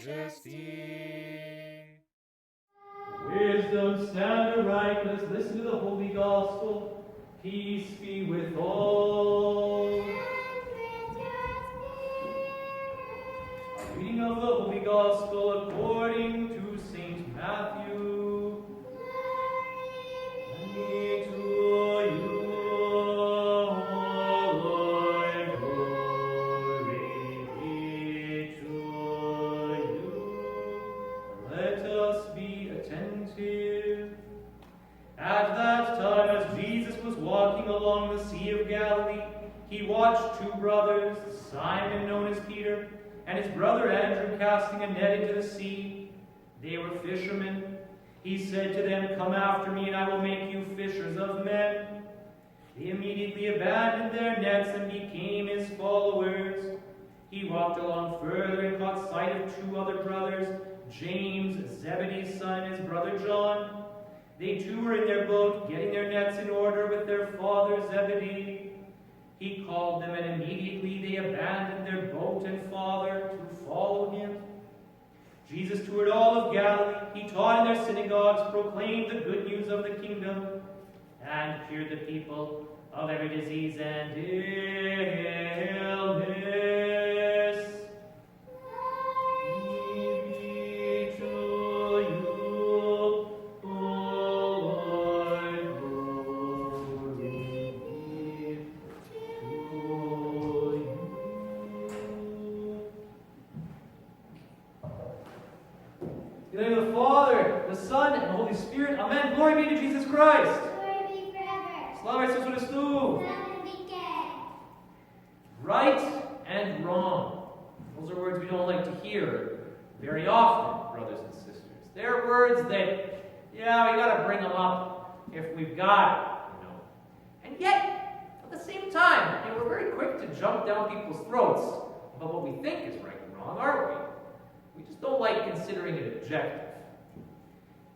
majesty. Wisdom, stand aright, let us listen to the Holy Gospel. Peace be with all. A reading of the Holy Gospel according to St. Matthew. Glory to you, O Lord, glory be to you. Let us be attentive. At that time, as Jesus was walking along the Sea of Galilee, he watched two brothers, Simon known as Peter, and his brother Andrew casting a net into the sea. They were fishermen. He said to them, "Come after me, and I will make you fishers of men." They immediately abandoned their nets and became his followers. He walked along further and caught sight of two other brothers, James, Zebedee's son, and his brother John. They too were in their boat, getting their nets in order with their father Zebedee. He called them, and immediately they abandoned their boat and father to follow him. Jesus toured all of Galilee. He taught in their synagogues, proclaimed the good news of the kingdom, and cured the people of every disease and illness. In the name of the Father, the Son, and the Holy Spirit. Amen. Glory be to Jesus Christ. Glory be forever. Slava Isusu Christu. Slava Vike. Right and wrong. Those are words we don't like to hear very often, brothers and sisters. They're words that, we got to bring them up if we've got it, And yet, at the same time, we're very quick to jump down people's throats about what we think is right and wrong, aren't we? We just don't like considering it objective.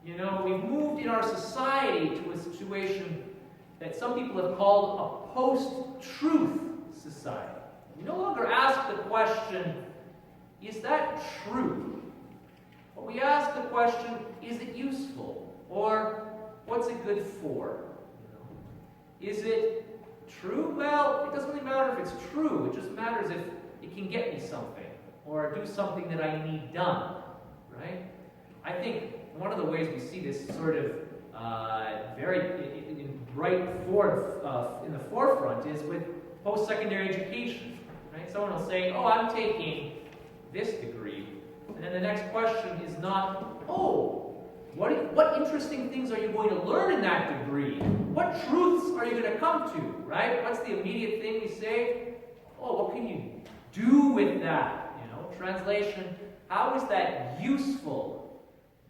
We've moved in our society to a situation that some people have called a post-truth society. We no longer ask the question, is that true? But we ask the question, is it useful? Or what's it good for? Is it true? Well, it doesn't really matter if it's true. It just matters if it can get me something or do something that I need done, right? I think one of the ways we see this sort of very in the forefront is with post-secondary education, right? Someone will say, I'm taking this degree, and then the next question is not, what interesting things are you going to learn in that degree? What truths are you going to come to, right? What's the immediate thing we say? What can you do with that? Translation, how is that useful?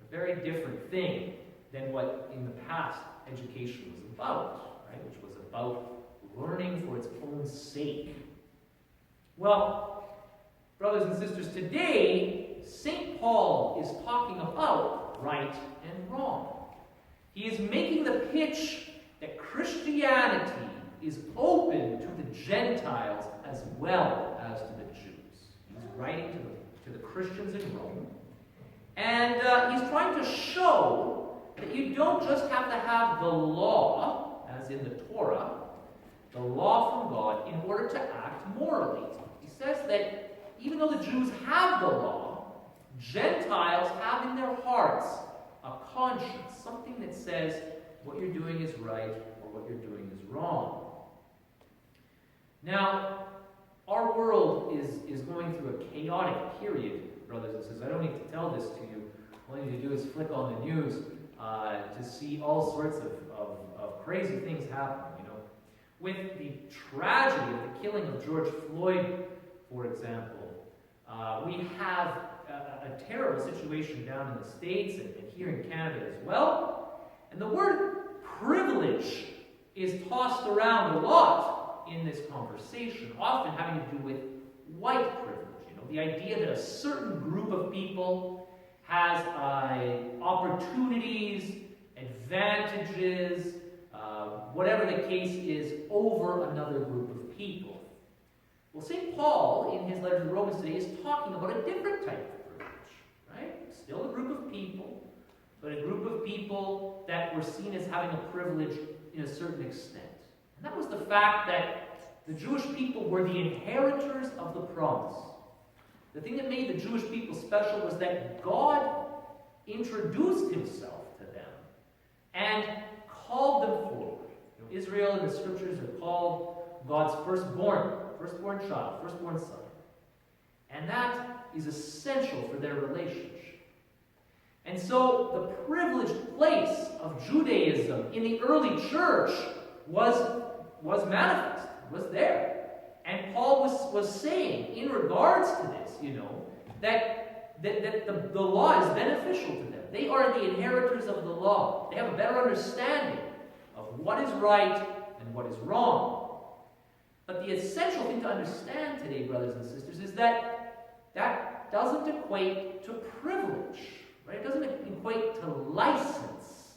A very different thing than what in the past education was about, right? Which was about learning for its own sake. Well, brothers and sisters, today, St. Paul is talking about right and wrong. He is making the pitch that Christianity is open to the Gentiles as well as to the Jews. He's writing to the Christians in Rome. And he's trying to show that you don't just have to have the law, as in the Torah, the law from God, in order to act morally. He says that even though the Jews have the law, Gentiles have in their hearts a conscience, something that says what you're doing is right or what you're doing is wrong. Now, our world is going through a chaotic period, brothers and sisters. I don't need to tell this to you. All you need to do is flick on the news to see all sorts of crazy things happen, With the tragedy of the killing of George Floyd, for example, we have a terrible situation down in the States and here in Canada as well. And the word privilege is tossed around a lot in this conversation, often having to do with white privilege. The idea that a certain group of people has opportunities, advantages, whatever the case is, over another group of people. Well, St. Paul, in his letter to the Romans today, is talking about a different type of privilege. people that were seen as having a privilege in a certain extent. And that was the fact that the Jewish people were the inheritors of the promise. The thing that made the Jewish people special was that God introduced himself to them and called them forward. Israel in the scriptures are called God's firstborn child, firstborn son. And that is essential for their relationship. And so the privileged place of Judaism in the early church was manifest, was there. And Paul was saying in regards to this, that the law is beneficial to them. They are the inheritors of the law. They have a better understanding of what is right and what is wrong. But the essential thing to understand today, brothers and sisters, is that doesn't equate to privilege. Right? It doesn't equate to license.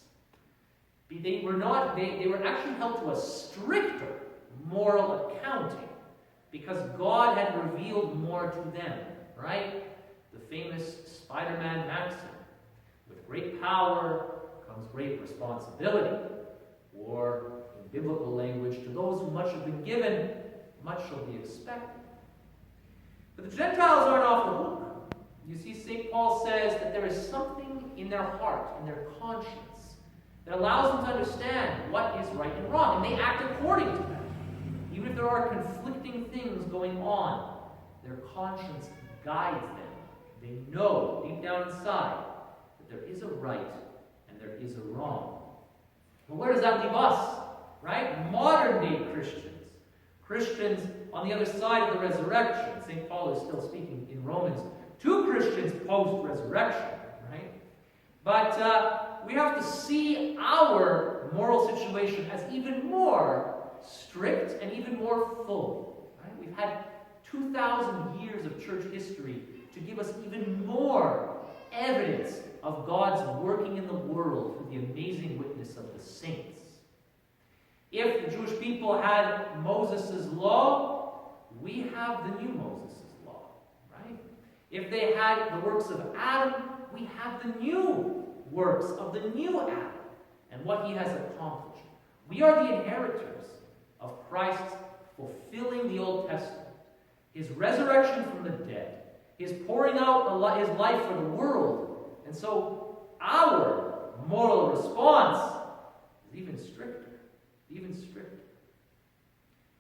They were actually held to a stricter moral accounting because God had revealed more to them. Right? The famous Spider-Man maxim, with great power comes great responsibility. Or, in biblical language, to those who much have been given, much shall be expected. But the Gentiles aren't off the hook. You see, St. Paul says that there is something in their heart, in their conscience, that allows them to understand what is right and wrong, and they act according to that. Even if there are conflicting things going on, their conscience guides them. They know, deep down inside, that there is a right and there is a wrong. But where does that leave us? Right? Modern-day Christians on the other side of the resurrection. St. Paul is still speaking in Romans to Christians post-resurrection, right? But we have to see our moral situation as even more strict and even more full. Right? We've had 2,000 years of church history to give us even more evidence of God's working in the world through the amazing witness of the saints. If the Jewish people had Moses' law, we have the new Moses' law, right? If they had the works of Adam, we have the new works of the new Adam and what he has accomplished. We are the inheritors of Christ's fulfilling the Old Testament, his resurrection from the dead, his pouring out his life for the world. And so our moral response is even stricter.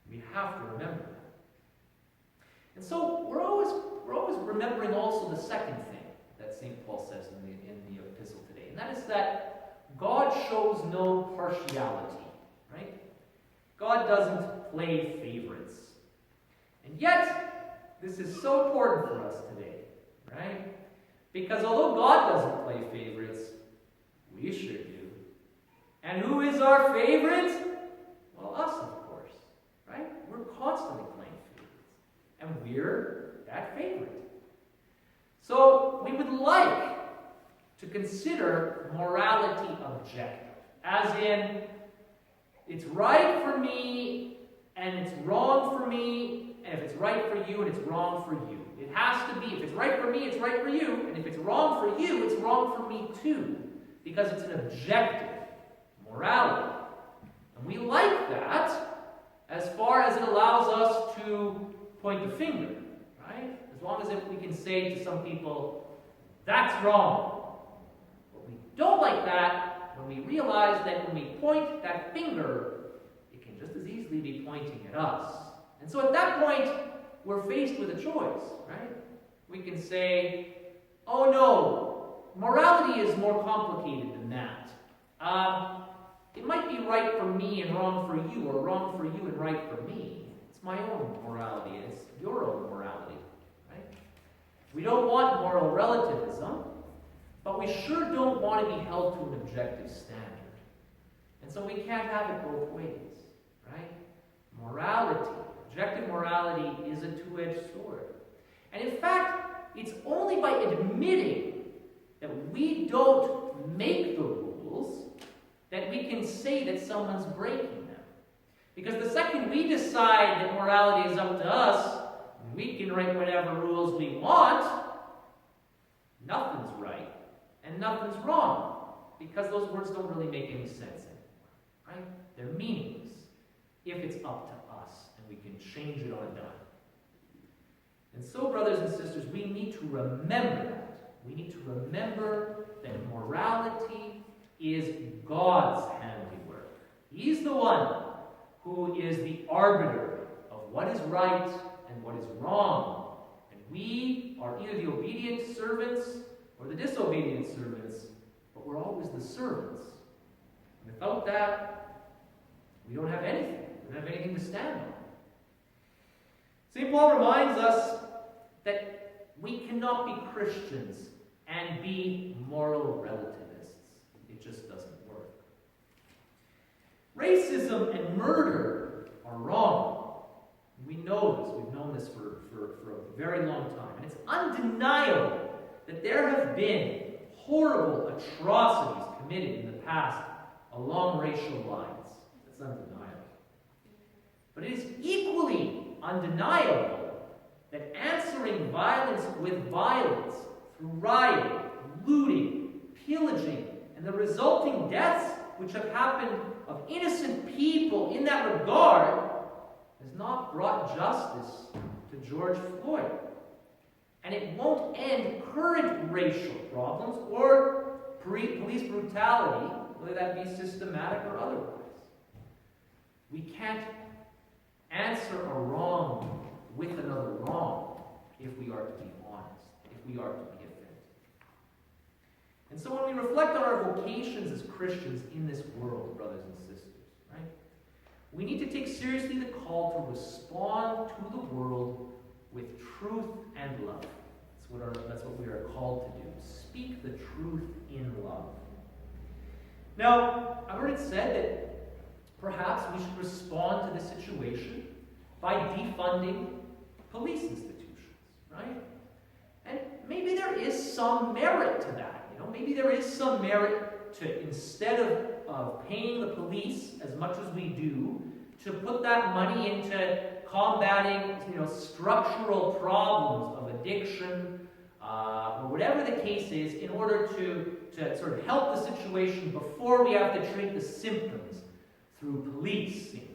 We have to remember that. And so we're always remembering also the second thing that St. Paul says in the epistle today, and that is that God shows no partiality, right? God doesn't play favorites. And yet, this is so important for us today, right? Because although God doesn't play favorites, we sure do. And who is our favorite? Well, us, of course, right? We're constantly playing favorites. And we're that favorite. So we would like to consider morality objective. As in, it's right for me, and it's wrong for me, and if it's right for you, and it's wrong for you. It has to be, if it's right for me, it's right for you, and if it's wrong for you, it's wrong for me too. Because it's an objective morality. And we like that as far as it allows us to point the finger, right? As long as we can say to some people, that's wrong. But we don't like that when we realize that when we point that finger, it can just as easily be pointing at us. And so at that point, we're faced with a choice, right? We can say, oh no, morality is more complicated than that. It might be right for me and wrong for you, or wrong for you and right for me. It's my own morality, and it's your own morality, right? We don't want moral relativism, but we sure don't want to be held to an objective standard. And so we can't have it both ways, right? Morality, objective morality, is a two-edged sword. And in fact, it's only by admitting that we don't make the rules that we can say that someone's breaking them. Because the second we decide that morality is up to us, we can write whatever rules we want, nothing's right and nothing's wrong. because those words don't really make any sense anymore, right? They're meaningless if it's up to us and we can change it on a dime. And so, brothers and sisters, we need to remember that. We need to remember that morality is God's handiwork. He's the one who is the arbiter of what is right and what is wrong. And we are either the obedient servants or the disobedient servants, but we're always the servants. And without that, we don't have anything. We don't have anything to stand on. St. Paul reminds us that we cannot be Christians and be moral relativists. It just doesn't work. Racism and murder are wrong. We know this. We've known this for a very long time. And it's undeniable that there have been horrible atrocities committed in the past along racial lines. That's undeniable. But it is equally undeniable that answering violence with violence through rioting, looting, pillaging, and the resulting deaths which have happened of innocent people in that regard has not brought justice to George Floyd. And it won't end current racial problems or police brutality, whether that be systematic or otherwise. We can't answer a wrong with another wrong if we are to be honest, if we are to be authentic. And so when we reflect on our vocations as Christians in this world, brothers and sisters, right, we need to take seriously the call to respond to the world with truth and love. That's what we are called to do. Speak the truth in love. Now, I've heard it said that perhaps we should respond to this situation by defunding police institutions, right? And maybe there is some merit to that. Maybe there is some merit to, instead of paying the police as much as we do, to put that money into combating, structural problems of addiction, or whatever the case is, in order to sort of help the situation before we have to treat the symptoms through policing.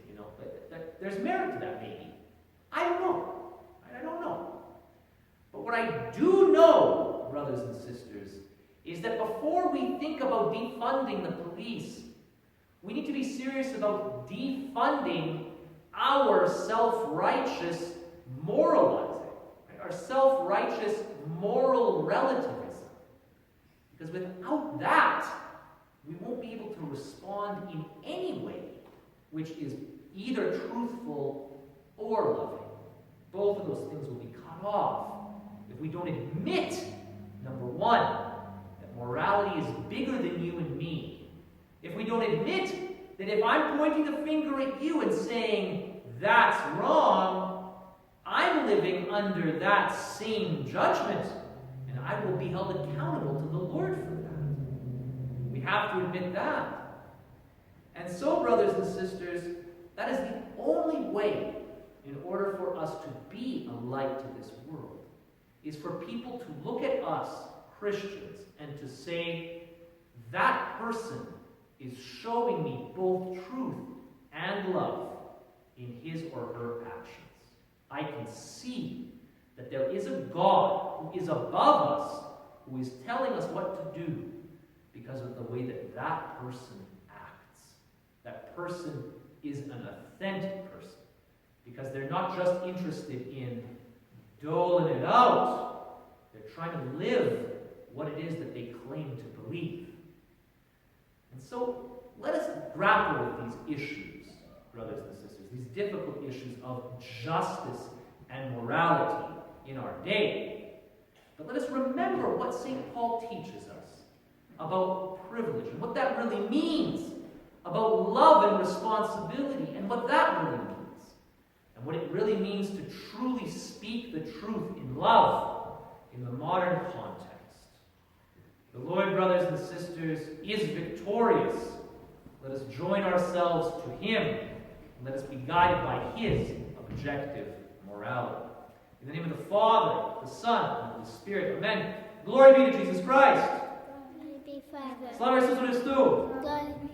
There's merit to that, maybe. I don't know. I don't know. But what I do know, brothers and sisters, is that before we think about defunding the police, we need to be serious about defunding our self-righteous moralizing, right? Our self-righteous moral relativism. Because without that, we won't be able to respond in any way which is either truthful or loving. Both of those things will be cut off if we don't admit, number one, that morality is bigger than you and me. If we don't admit that if I'm pointing the finger at you and saying, that's wrong, I'm living under that same judgment, and I will be held accountable to the Lord for that. We have to admit that. And so, brothers and sisters, that is the only way in order for us to be a light to this world, is for people to look at us, Christians, and to say, that person is showing me both truth and love in his or her actions. I can see that there is a God who is above us, who is telling us what to do because of the way that that person acts. That person is an authentic person because they're not just interested in doling it out. They're trying to live what it is that they claim to believe. And so, let us grapple with these issues, brothers and sisters, these difficult issues of justice and morality in our day. But let us remember what St. Paul teaches us about privilege and what that really means, about love and responsibility and what that really means, and what it really means to truly speak the truth in love in the modern context. The Lord, brothers and sisters, is victorious. Let us join ourselves to him, and let us be guided by his objective morality. In the name of the Father, the Son, and the Spirit, amen. Glory be to Jesus Christ. Glory be forever. Слава Ісусу Христу! Glory